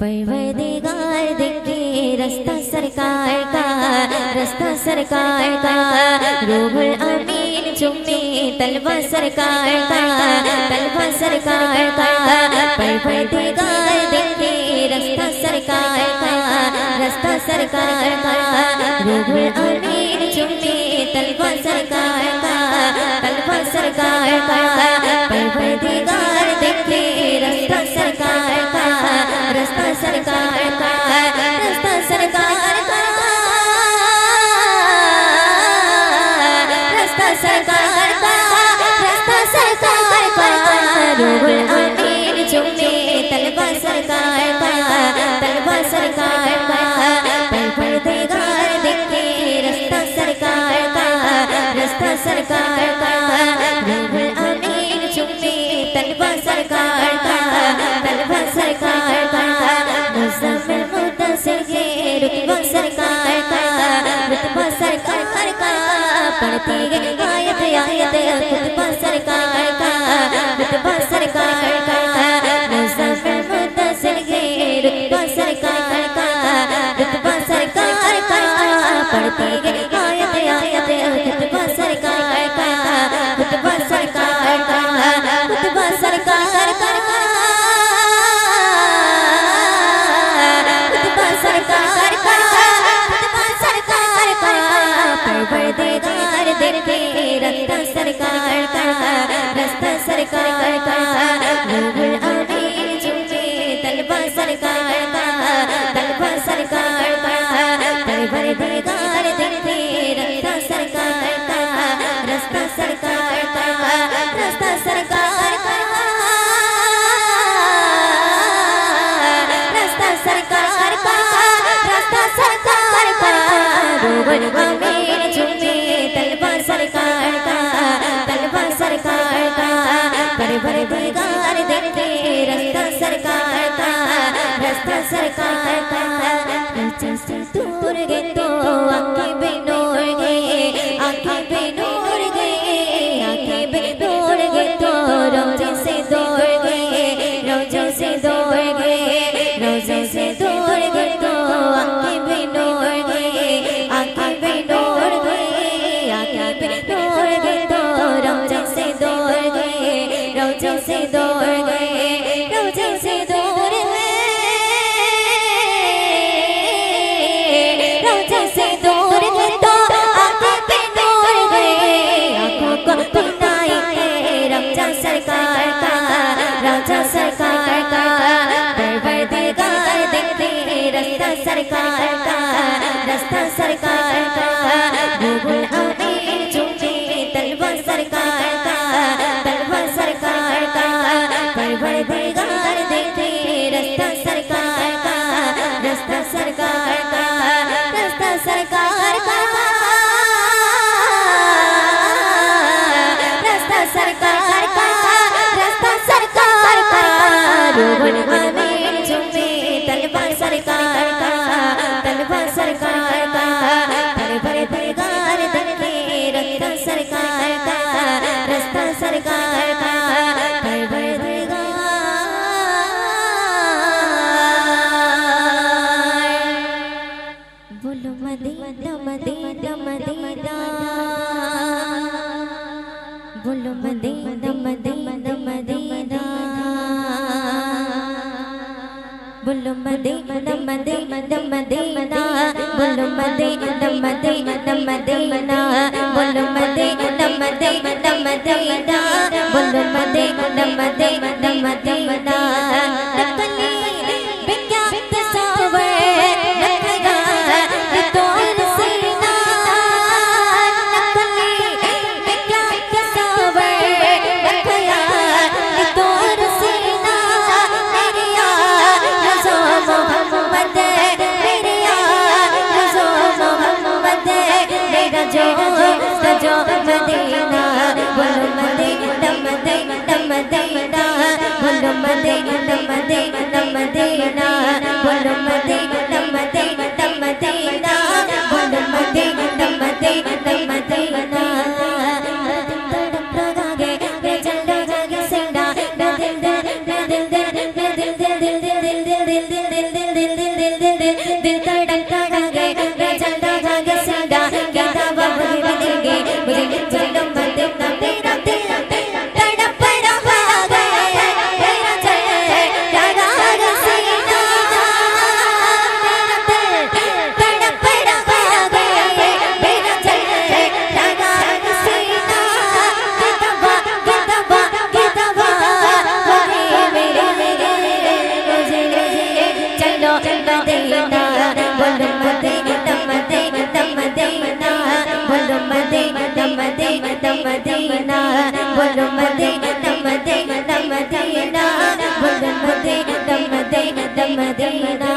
परवरदिगार देखे रास्ता सरकार का, रास्ता सरकार का। रूहुल अमीन चुमे तलवा सरकार का, तलवा सरकार का। परवरदिगार देखे रास्ता सरकार का, रास्ता सरकार का। रूहुल अमीन चुमे तलवा सरकार का, तलवा सरकार का। परवरदिगार देखे रास्ता सरकार का, रास्ता सरकार का, रास्ता सरकार का, रास्ता सरकार का, रास्ता सरकार का। रूहुल अमीन चुमे तलवा सरकार का, तलवा सरकार का। परवरदिगार देखे रास्ता सरकार का, रास्ता सरकार का। रूहुल अमीन चुमे तलवा सरकार का, तलवा सरकार का। मुज़म्मिल मुद्दस्सिर के रुतबा सरकार का, रुतबा सरकार का। पढ़ती है आयत आयत खुतबा सरकार का, रुतबा सरकार का। मुज़म्मिल मुद्दस्सिर के रुतबा सरकार का, रुतबा सरकार का। पढ़ती है आयत आयत खुतबा सरकार का, खुतबा सरकार का, खुतबा सरकार का, खुतबा सरकार का, खुतबा सरकार का। परवरदिगार देखे रास्ता सरकार का, रास्ता सरकार का। रूहुल अमीन चुमे तलवा सरकार का, तलवा सरकार का। परवरदिगार देखे रास्ता सरकार का, रास्ता सरकार का, रास्ता सरकार का, रास्ता सरकार का, रास्ता सरकार का। रूहुल अमीन चुमे तलवा सरकार का, तलवा सरकार का। परवरदिगार देखे रास्ता सरकार का, रास्ता सरकार का। नीचे से दूर गए तो आंखें बेनूर गए, आंखें बेनूर गए, आंखें बेनूर गए तो रोज़े से दूर गए, रोज़े से दूर गए, रोज़े से दूर गए तो आंखें बेनूर गए, आंखें बेनूर गए, आंखें बेनूर गए तो रोज़े से दूर गए, रोज़े से दूर गए, रोज़े से दूर गए, रोज़े से दूर गए तो आंखें बेनूर गए। आंखों को बनाई है रौज़ा सरकार का, रौज़ा सरकार का। परवरदिगार देखे रास्ता सरकार का, रास्ता सरकार का। रूहुल अमीन चुमे तलवा सरकार का, तलवा सरकार का। परवरदिगार देखे रास्ता सरकार का, रास्ता सरकार का, रास्ता सरकार का, रास्ता सरकार का, रास्ता सरकार का। रूहुल अमीन चुमे तलवा सरकार का, तलवा सरकार का। परवरदिगार देखे रास्ता सरकार का, रास्ता सरकार का। परवरदिगार बोलो मदीना मदीना मदीना, बोलो मदीना मदीना मदीना, बोलो मदीना मदीना मदीना, बोलो मदीना मदीना मदीना, बोलो मदीना मदीना मदीना, बोलो मदीना मदीना मदीना। नकली बिक्या तस्वर नखरा ये तोर सीना, नकली बिक्या तस्वर नखरा ये तोर सीना। मेरी रज़ो मोहम्मद, मेरी रज़ो मोहम्मद, मेरा जो सजो मदीना। बोलो मदीना मदीना मदीना, बोलो मदीना मदीना मदीना, बोलो मदीना मदीना मदीना, बोलो मदीना मदीना मदीना। तड़प लगा के चल लगा के सेंधा, दिल दिल दिल दिल दिल दिल दिल दिल दिल दिल दिल दिल दिल दिल दिल धड़कता रहे चलता जागे सीधा कहता बाबू मिलेंगे मुझे चलो मत देखना मेरा दिल तड़प रहा है मेरा चल लगा सीना मेरा दिल तड़प रहा है मेरा चल लगा सीना कहता मेरे मुझे चलो मदीना बोलो मदीना मदीना मदीना बोलो मदीना मदीना मदीना बोलो मदीना मदीना मदीना बोलो मदीना मदीना मदीना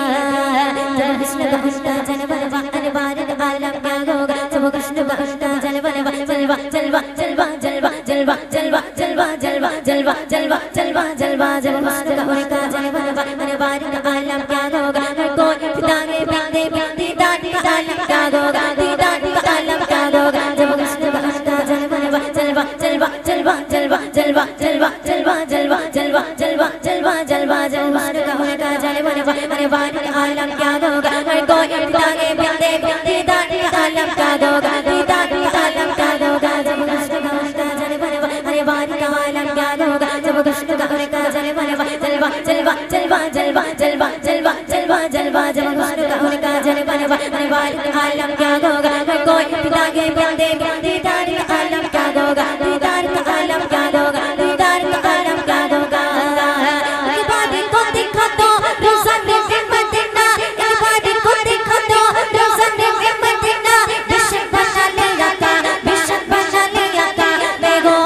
जब कृष्ण का जनवरवा अनिवार्य आलम क्या होगा जब कृष्ण का जनवरवा जलवा जलवा जलवा जलवा जलवा जलवा जलवा जलवा जलवा जलवा जलवा जलवा जब कृष्ण का जनवरवा अनिवार्य आलम क्या होगा कोई पितागे बिंदे बिंदी दान का आलम क्या होगा दीदान का आलम क्या होगा जब कृष्ण का जनवरवा जलवा जलवा जलवा जलवा जलवा जलवा जलवा जलवा जलवा जलवा जलवा जलवा जब का जनवरवा अनिवार्य आलम क्या होगा कोई पितागे बिंदे बिंदी दान का आलम क्या होगा दीदान का आलम क्या होगा जब कृष्ण का जनवरवा अनिवार्य आलम क्या होगा जब कृष्ण का जनवरवा जलवा जलवा जलवा जलवा जलवा जलवा जलवा जलवा जब कृष्ण का जनवरवा अनिवार्य आलम क्या होगा कोई पितागे बिंदे बिंदी दान का आलम क्या होगा दीदार का आलम क्या होगा दीदार का आलम क्या होगा इबादत को देखो तो रोज़न के मदीना इबादत को देखो तो रोज़न के मदीना बिशक बना लिया था मैं गो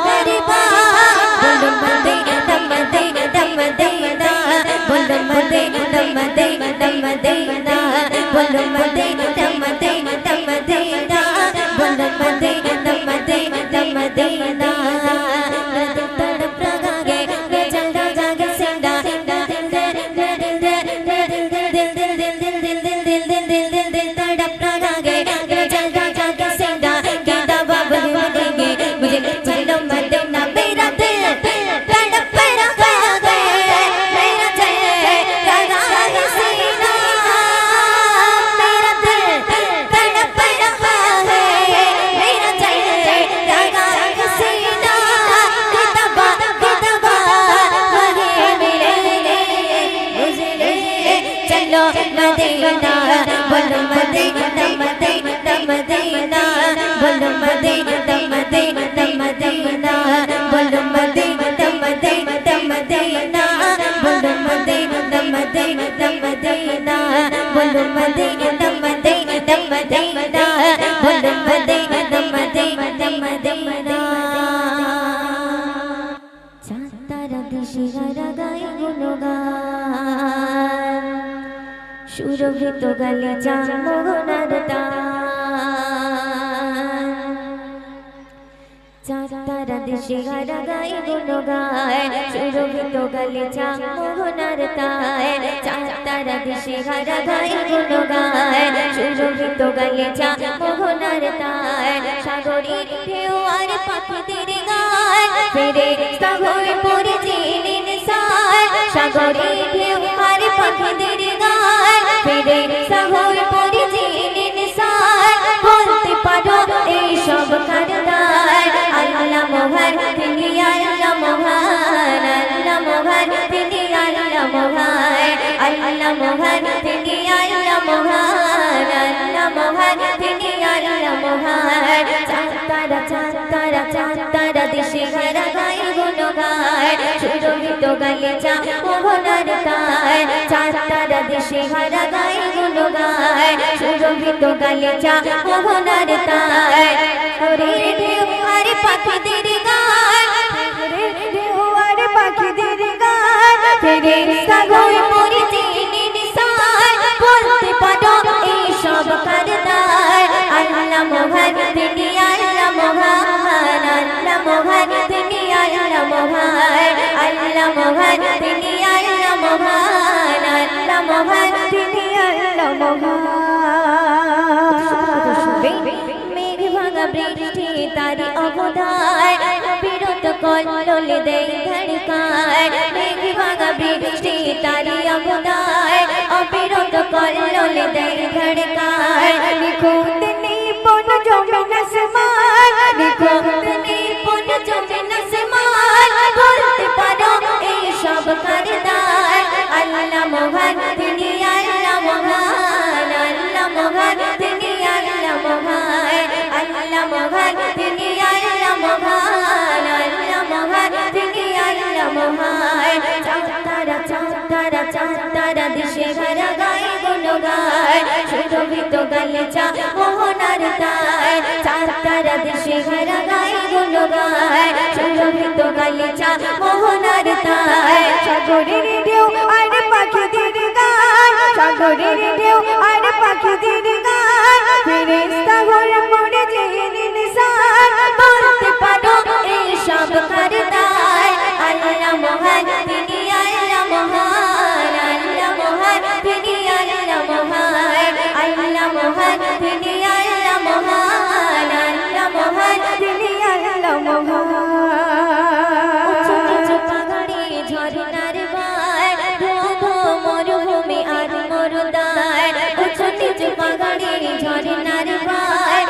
तेरी बात बोलो मदीना मदीना मदीना बोलो मदीना मदीना मदीना बोलो मदीना मदीना मदीना बोलो मदीना मदीना मदीना तड़प रहा है चलता जागे सीधा दिल तड़प रहा है चलता जागे सीधा कहता बाबू मिलेंगे मुझे चलो मदीना मेरा दिल तड़प रहा है मेरा चल लगा सीना मेरा दिल तड़प रहा है मेरा चल लगा सीना कहता वही मिलेंगे मुझे चलो मदीना बोलो मदीना मदीना मदीना बोलो मदीना मदीना मदीना बोलो मदीना मदीना मदीना बोलो मदीना मदीना मदीना बोलो मदीना मदीना मदीना बोलो मदीना मदीना मदीना चांतारा दिशिहारा गाय गुणगान সুরভিত গালে চাঁদ মোহনার চাঁদ তারা দেশে হারা গাই গুণ গায় সুরভিত গালে চাঁদ মোহনার চাঁদ তারা দেশে হারা গাই গুণ গায় সুরভিত গালে চাঁদ মোহনার সাগরী ঢেউ আর পাখিদের গায় ফেরে সাগর পরে চিনিন সায় সাগরী ঢেউ আর পাখিদের গায় ফেরে সাগর পরে চিনিন সায় বলতে পারো এই সব কারদার আল্লাহ মহান তিনি আল্লাহ মহান আল্লাহ মহান তিনি আল্লাহ মহান আল্লাহ মহান তিনি আল্লাহ মহান আল্লাহ মহান তিনি আল্লাহ মহান চাঁদ তারা দেশে হারা গায় গুণ গায় সুরভিত গালে চাঁদ মোহনার চাঁদ তারা দেশে হারা গায় গুণ গায় সুরভিত গালে চাঁদ মোহনার ওরে ঢেউ আর পাখিদের গায় ঢেউ আর পাখিদের গায় ফেরে সাগর পরে চিনিন সায় বলতে পারো এই সব কারদার আল্লাহ মহান তিনি আল্লাহ মহান আল্লাহ মহান তিনি আল্লাহ মহান আল্লাহ মহান তিনি আল্লাহ মহান আল্লাহ মহান তিনি আল্লাহ মহান মেঘ ভাঙা বৃষ্টি তারি অবদায় বিরত কল্লোলে দেয় ধড়কায় মেঘ ভাঙা বৃষ্টি তারি অবদায় অবিরত কল্লোলে দেয় ধড়কায় নিখুঁত নিপুণ জমিন আসমান নিখুঁত নিপুণ জমিন আসমান বলতে পারো এই সব কারদার আল্লাহ মহান তিনি আল্লাহ মহান আল্লাহ মহান তিনি আল্লাহ মহান আল্লাহ মহান তিনি আল্লাহ মহান আল্লাহ মহান তিনি আল্লাহ মহান চাঁদ তারা দিশে ভরা গায়ে গুণগায় সুরভিত গালিচা মোহনার তাই চাঁদ তারা দিশে ভরা গায়ে গুণগায় সুরভিত গালিচা মোহনার তাই সাগরের ঢেউ আর পাখিদের গান সাগরের ঢেউ আর পাখিদের গান ফেরেশতা হয়ে পড়ে জেনে নিশান বলতে পারো এই সব কারদায় আল্লাহ মহান তিনি আল্লাহ মহান আল্লাহ মহান তিনি আল্লাহ মহান আল্লাহ মহান তিনি আল্লাহ মহান আল্লাহ মহান তিনি আল্লাহ মহান ঝরনার বায় ধো মরুভূমি আর মরুদায় উঁচু নিচু পাহাড়ে ঝরনার বায়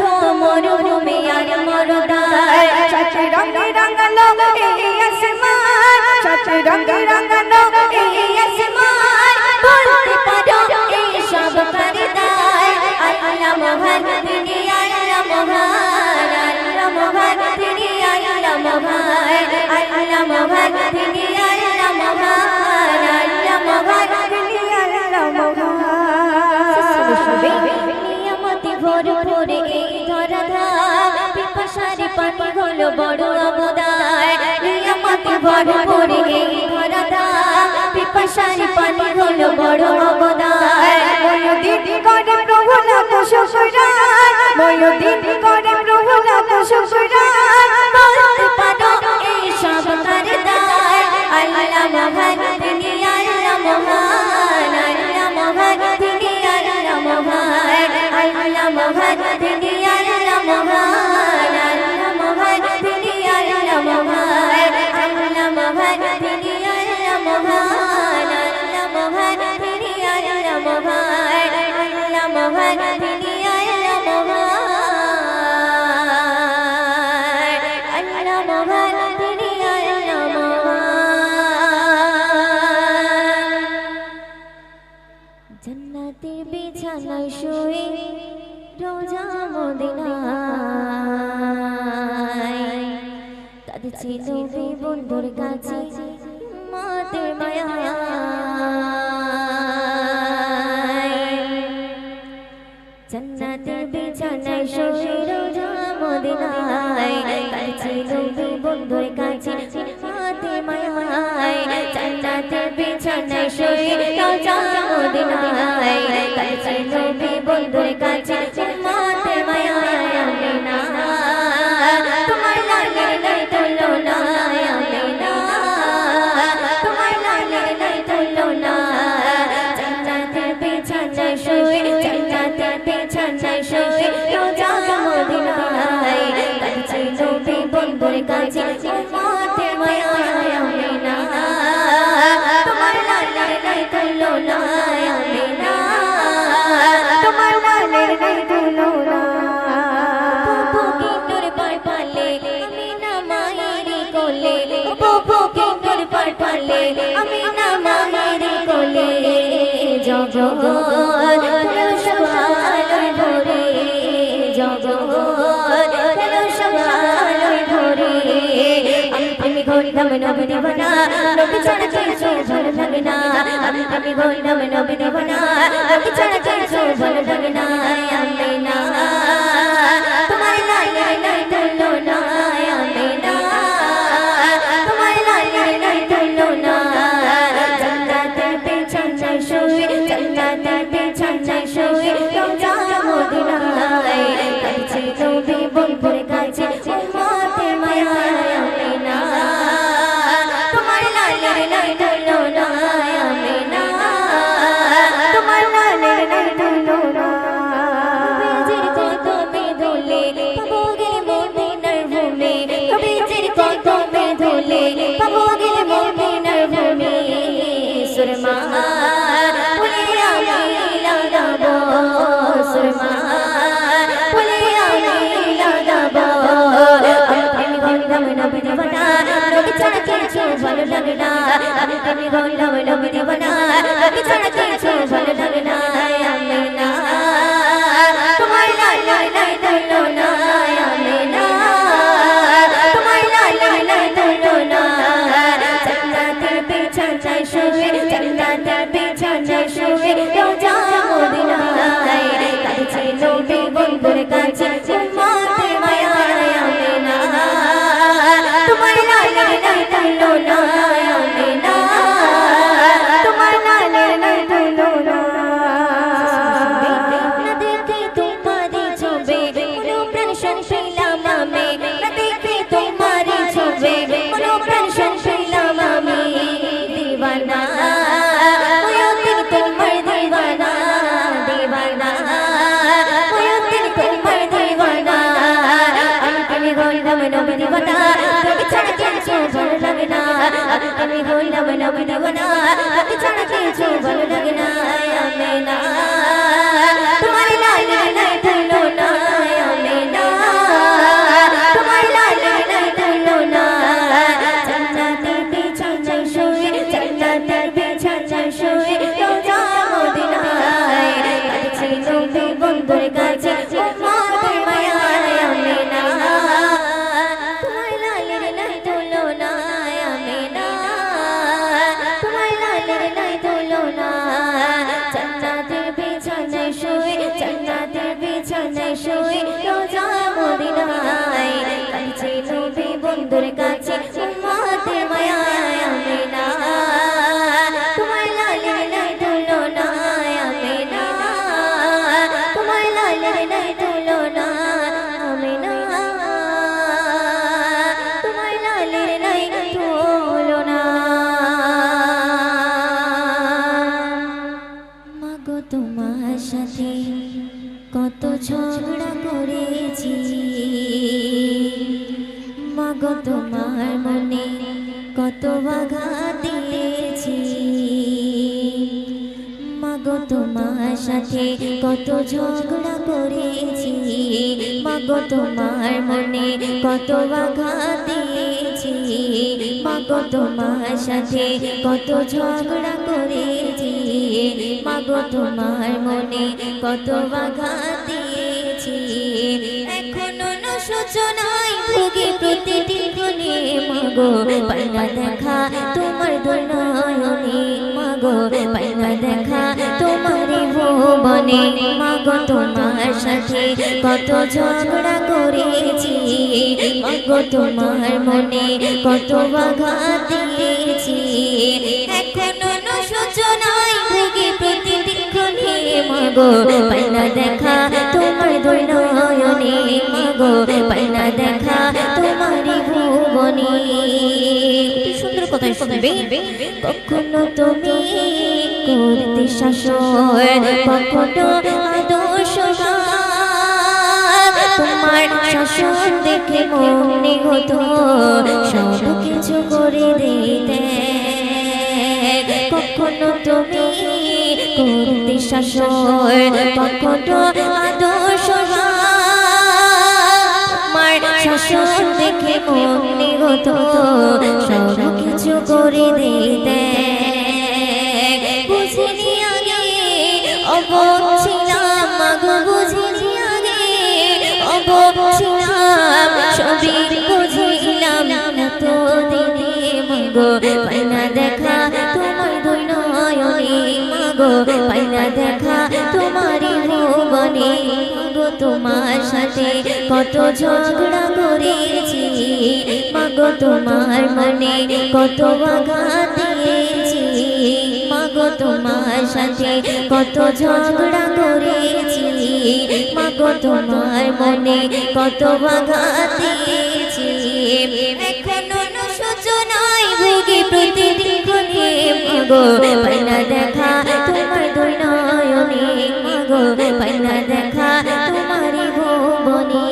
ধো মরুভূমি আর মরুদায় সাত রঙে রাঙানো এই আসমান সাত রঙে রাঙানো এই আসমান বলতে পারো এই সব কারদায় আল্লাহ মহান তিনি আল্লাহ মহান আল্লাহ মহান তিনি আল্লাহ মহান আল্লাহ মহান তিনি আল্লাহ মহান আল্লাহ মহান তিনি আল্লাহ মহান নিয়ামতি ভরপুরে এই ধরাধাম পিপাসারে পানি হলো বড় অবদায় নিয়ামতি ভরপুরে এই ধরাধাম পিপাসারে পানি হলো বড় অবদায় ময়ূরদিন করে প্রভু লাখ শুকরান ময়ূরদিন করে প্রভু লাখ শুকরান বলতে পারো এই সব কারদায় আল্লাহ মহান তিনি আল্লাহ মহান আল্লাহ মহান তিনি আল্লাহ মহান আল্লাহ মহান তিনি আল্লাহ মহান আল্লাহ মহান তিনি আল্লাহ মহান আল্লাহ মহান তিনি আল্লাহ মহান আল্লাহ মহান তিনি আল্লাহ মহান আল্লাহ মহান তিনি আল্লাহ মহান আল্লাহ মহান তিনি আল্লাহ মহান জান্নাতের বিছানায় শুয়ে রোজা মদিনায় কাঁদছে নবী বন্ধুর কাছে মাতের মায়ায় জান্নাতের বিছানায় শুয়ে রোজা মদিনায় কাঁদছে নবী বন্ধুর কাছে মাতের মায়ায় জান্নাতের বিছানায় শুয়ে রোজা মদিনায় কাঁদছে নবী বন্ধুর কাছে মাতের মায়ায় আমিনা তোমার লালের নাই তুলনা আমিনা তোমার লালের নাই তুলনা জান্নাতের বিছানায় শুয়ে জান্নাতের বিছানায় শুয়ে রোজা মদিনায় কাঁদছে নবী বন্ধুর কাছে মাতের মায়ায় আমিনা তোমার লালের নাই তুলনা আমিনা তোমার লালের নাই তুলনা বুবুকিনুর পার পালে আমিনা মায়ের কোলে বুবুকিনুর পার পালে আমিনা মায়ের কোলে জগৎ সবাই ভরে জগৎ সবাই ভরে আমি ঘুরলাম নবী দেবনা নবী ছাড়া কিছু ভালো লাগে না আমি ঘুরলাম নবী দেবনা নবী ছাড়া কিছু ভালো লাগে না আমিনা তোমার লালের নাই তুলনা আমিনা তোমার লালের নাই তুলনা জান্নাতের বিছানায় শুয়ে জান্নাতের বিছানায় শুয়ে রোজা মদিনায় কাঁদছে নবী বন্ধুর কাছে মাতের মায়ায় আমিনা তোমার লালের নাই তুলনা আমিনা তোমার লালের নাই তুলনা বীজের কদমে দোলে পাবো গেলে মদিনার ভূমে বীজের ভালো লাগে না আমি প্রেমে হইলাম নবী দিওয়ানা নবী ছাড়া কিছু ভালো লাগে না আমি না তোমার লাই লাই লাই দিলো না আমি না তোমার লাই লাই লাই দিলো না জান্নাতের বিছানায় শুয়ে জান্নাতের বিছানায় শুয়ে রোজা মদিনায় কাছে নবী বন্ধুর কাছে উম্মতের মায়ায় আমি না তোমার লাই লাই লাই দিলো না আমি না তোমার লাই লাই লাই দিলো না না দেখে তোমারই ছবি কোনো প্রাণ সংশিলাম আমি না দেখে তোমারই ছবি কোনো প্রাণ সংশিলাম আমি দিওয়ানা ওই দিন তোমার দিওয়ানা দিওয়ানা ওই দিন তোমার দিওয়ানা আমি প্রেমে হইলাম নবী দিওয়ানা নবী ছাড়া কিছু ভালো লাগে না আমি হইলাম নবী দিওয়ানা নবী ছাড়া কিছু ভালো লাগে না আমি না তোমার লাই লাই লাই দিলো না আমি না তোমার লাই লাই লাই দিলো না জান্নাতের বিছানায় শুয়ে জান্নাতের বিছানায় শুয়ে রোজা মদিনায় কাছে নবী বন্ধুর কাছে উম্মতের মায়ায় আমি না তোমার লাই লাই লাই দিলো না আমি না তোমার লাই লাই লাই দিলো না জান্নাতের বিছানায় শুয়ে জান্নাতের বিছানায় শুয়ে রোজা মদিনায় কাছে নবী বন্ধুর কাছে উম্মতের মায়ায় আমি না তোমার লাই লাই লাই দিলো না আমি না তোমার লাই লাই লাই দিলো না আমি না তোমার লাই লাই লাই দিলো না মাগো তোমার সাথে কত ঝগড়া করেছি মাগো তোমার মনে কত আঘাত দিয়েছি মাগো তোমার সাথে কত ঝগড়া করেছি মাগো তোমার মনে কত আঘাত দিয়েছি মাগো তোমার সাথে কত ঝগড়া করেছি মাগো তোমার মনে কত আঘাত দিয়েছি এখনো না সূচনায় ভোগে প্রতিদিন গুনে মাগো পাইনা দেখা তোমার দুনয়নে মাগো পাইনা দেখা তোমার ভুবনে মাগো তোমার সাথে কত ঝগড়া করেছি মাগো তোমার মনে কত আঘাত দিয়েছি এখনো না সূচনায় ভোগে প্রতিদিন গুনে মাগো পাইনা দেখা তোমার দুনয়নে মাগো পাইনা দেখা তোমার ভুবনে সুন্দর কথা শুনবে কখনো তুমি করতে শাসন কখনো আদর্শ তোমার শাসন দেখে মনে হতো সব কিছু করে দিতে কখনো তুমি করতে শাসন কখনো আদর্শ তোমার শাসন দেখে মনে হতো সব কিছু করে দিতে বুঝিনি আগে অবক ছিলাম মাগো বুঝিনি আগে অবক ছিলাম সবই বুঝিলাম তো দিনে মাগো পাইনা দেখা তোমার দুই নয়নে মাগো পাইনা দেখা তোমারই ভুবনে মাগো তোমার সাথে কত ঝগড়া করেছি মাগো তোমার মনে কত আঘাত দিয়েছি মাগো তোমার সাথে কত ঝগড়া করেছি মাগো তোমার মনে কত আঘাত দিয়েছি এখনো না সূচনায় ভোগে প্রতিদিন গুনে মাগো পাইনা দেখা তোমার দুই নয়নে মাগো পাইনা দেখা তোমারই ভুবনে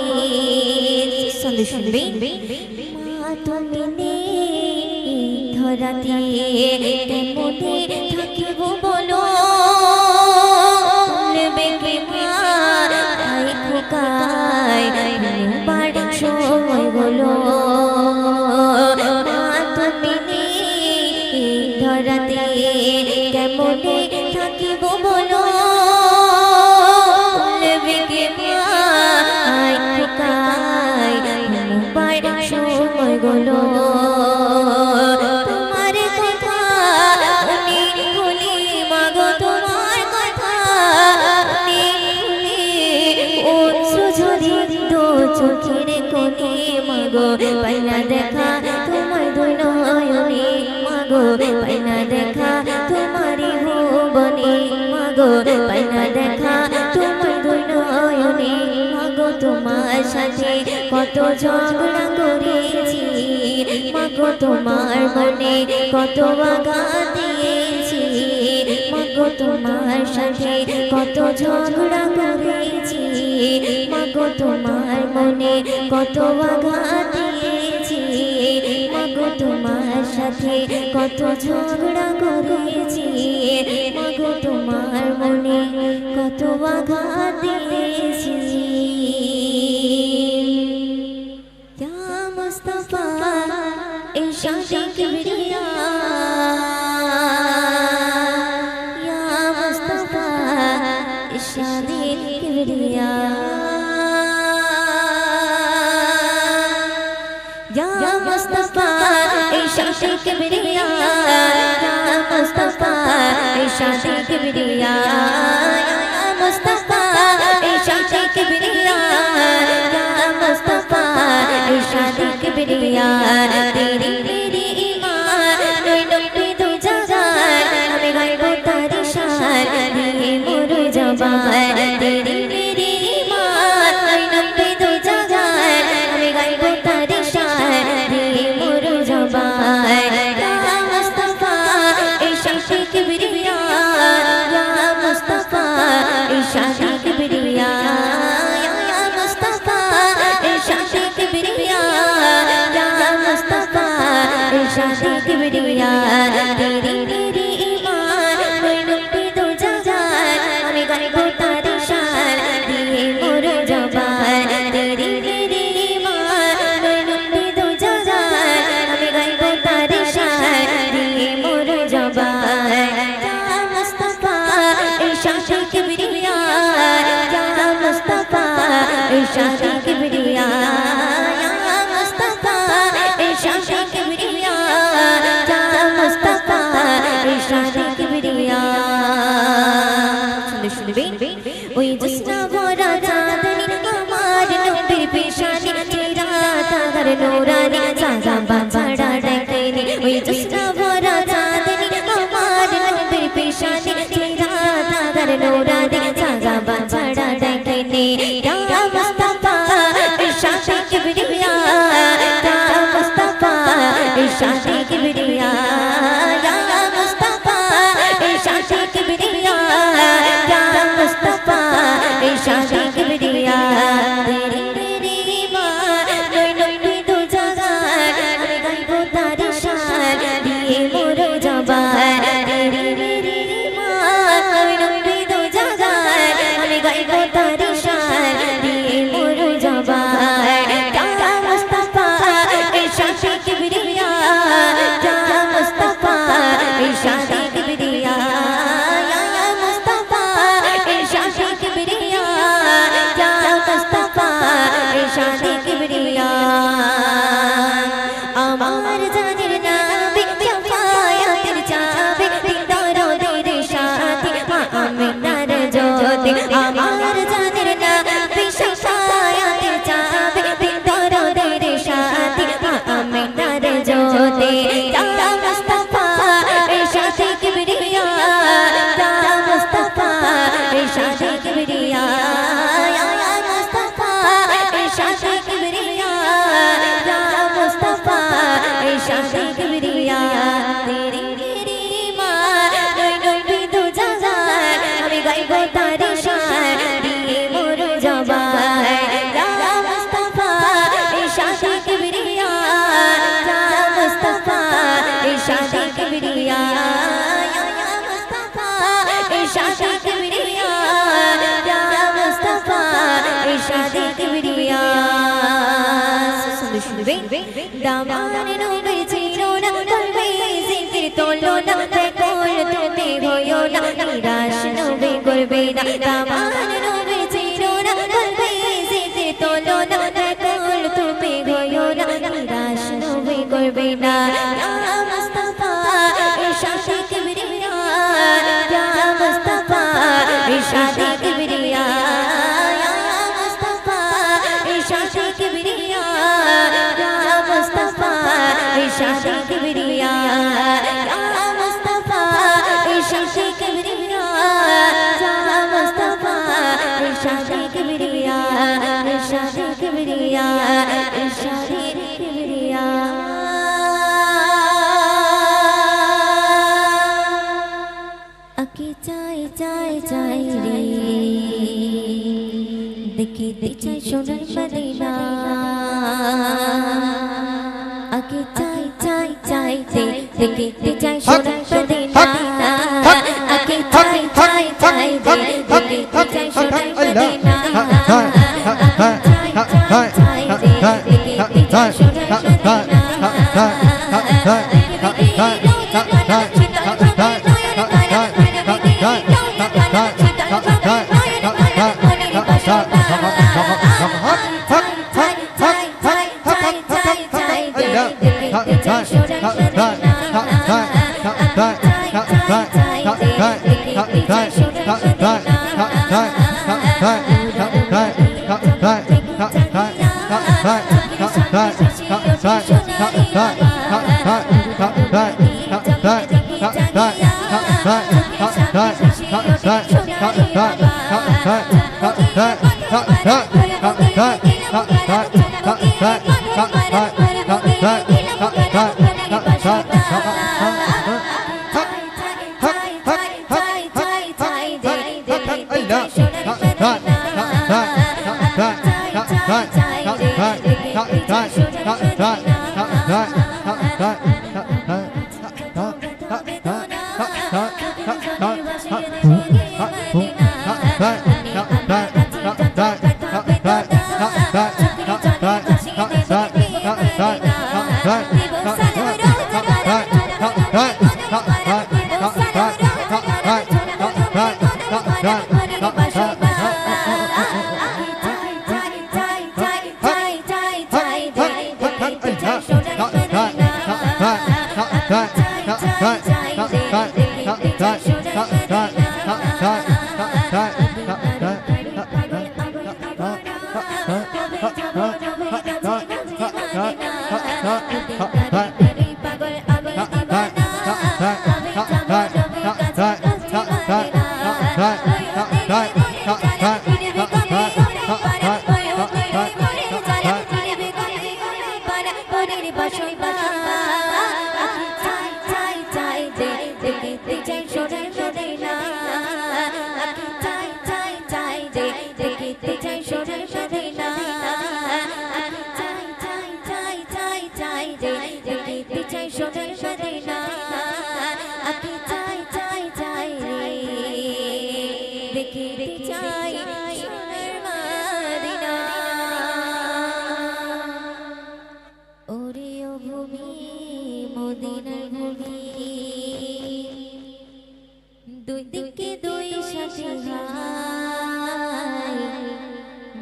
সন্দেশ শুনবে মা তুমি নেই ধরাতে কেমনে থাকিব বলো নেবে কি মা আই খোকায় বার সময় বলো মা তুমি নেই কোথায় থাকিব বলো বলবে কে মাই কাই মুবার সময় গলো তোমার কথা উনি ভুলি মাগো তোমার কথা উনি ভুলি ও সুঝরি দো চোখের কোণে মাগো পাইনা দেখা তোমার দুই নয়নে মাগো পাইনা দেখা তোমারি ভুবনে মাগো পাইনা দেখা তোমার দুই নয়নে মাগো তোমার সাথে কত ঝগড়া করেছি মাগো তোমার মনে কত আঘাত দিয়েছি মাগো তোমার সাথে কত ঝগড়া করেছি মাগো তোমার মনে কত আঘাত দিয়েছি মাগো তোমার সাথে কত ঝগড়া করেছি মাগো তোমার মনে কত আঘাত দিয়েছি ইয়া মুস্তাফা ইরশাদে কিবরিয়া ইয়া মুস্তাফা ইরশাদে কিবরিয়া या मुस्तफा इरशाद किबरिया या मुस्तफा इरशाद किबरिया या मुस्तफा इरशाद किबरिया या मुस्तफा इरशाद किबरिया तेरी मेरी ईमान नोई नोई दो जहान हमें गायब तारी शान ये मोर जबान तेरी मेरी ईमान नोई नोई दो जहान हमें गायब तारी शान ये मोर जबान या मुस्तफा इरशाद किबरिया या मुस्तफा इरशाद किबरिया या मुस्तफा इरशाद किबरिया या मुस्तफा इरशाद किबरिया तेरी मेरी ईमान नोई नोई दो जहान हमें गायब तारी शान ये मोर जबान तेरी मेरी ईमान नोई नोई दो जहान हमें गायब तारी शान ये मोर जबान या मुस्तफा इरशाद किबरिया या मुस्तफा इरशाद किबरिया या मुस्तफा इरशाद किबरिया या मुस्तफा इरशाद किबरिया শুনবে ওই জোসনা ভরা চাঁদনি আমার নবীর পেশানি চেরা তার নূরানি জাগা বাছাড়া দেখেনি ওই জোসনা ভরা চাঁদনি আমার নবীর পেশানি চেরা তার নূরানি জাগা বাছাড়া দেখেনি ইয়া মুস্তাফা ইরশাদ কিবরিয়া ইয়া মুস্তাফা ইরশাদ কিবরিয়া ইয়া মুস্তাফা ইরশাদ কিবরিয়া ইয়া मुस्तफा इरशाद किबरिया तेरी मेरी ईमान नोई नोई दो जहान हमें गायब तारी शान ये मोर जबान तेरी मेरी ईमान नोई नोई दो जहान हमें गायब तारी शान ये मोर जबान या मुस्तफा इरशाद किबरिया या मुस्तफा इरशाद किबरिया या मुस्तफा इरशाद किबरिया या मुस्तफा इरशाद किबरिया আমার জানের নামে শাফায়াতের চাবে দরদের সাথে আমিনার জ্যোতি আমার জানের নামে শাফায়াতের চাবে দরদের সাথে আমিনার জ্যোতি ইয়া মুস্তাফা ইরশাদ কিবরিয়া ইয়া মুস্তাফা इरशाद किबरिया या मुस्तफा इरशाद किबरिया या मुस्तफा इरशाद किबरिया तेरी मेरी ईमान नोई नोई दो जहान हमें गायब तारी शान ये मोर जबान या मुस्तफा इरशाद किबरिया या मुस्तफा इरशाद किबरिया या मुस्तफा इरशाद किबरिया या मुस्तफा इरशाद किबरिया শুনবে দামান নবী ছিল না তবে জিকির তোলো না বেকল তুমি হইও না নিরাশ নবী করবে না আমার নবী চিরো না বলবে যেতে তোলো না দেখল তুমি গয়ো না নিরাশ নবী করবে না ইয়া মুস্তাফা ইরশাদে কিবরিয়া ইয়া মুস্তাফা ইরশাদে কিবরিয়া ইয়া মুস্তাফা ইরশাদে কিবরিয়া ইয়া মুস্তাফা ইরশাদে কিবরিয়া ইয়া মুস্তাফা ইরশাদে কিবরিয়া ইয়া মুস্তাফা ইরশাদে কিবরিয়া ইরশাদে কিবরিয়া ইরশাদে কিবরিয়া আকি চাই চাই চাই রে দেখিতে চাই সোনার মদিনা আকি চাই চাই চাই রে দেখিতে চাই সোনার মদিনা আকি চাই চাই চাই রে দেখিতে চাই সোনার মদিনা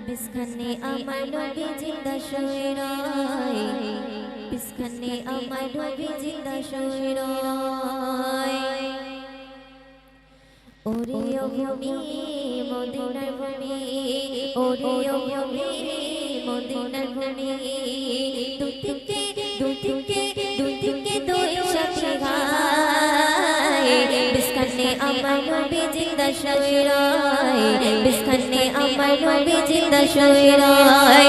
বিস্খানে আমার নবী জিন্দা শুয়ে রয় বিস্খানে আমার নবী জিন্দা শুয়ে রয় ওরে ও ভূমি মদিনার ভূমি ওরে ও ভূমি মদিনার ভূমি দুই থেকে দুই সাথে গায় বিস্খানে আমার নবী জিন্দা শুয়ে রয় বিস্খানে আমার নবী জিন্দা শুয়ে রয়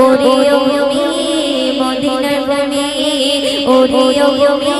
ওরে ও ভূমি মদিনার ভূমি ওরে ও ভূমি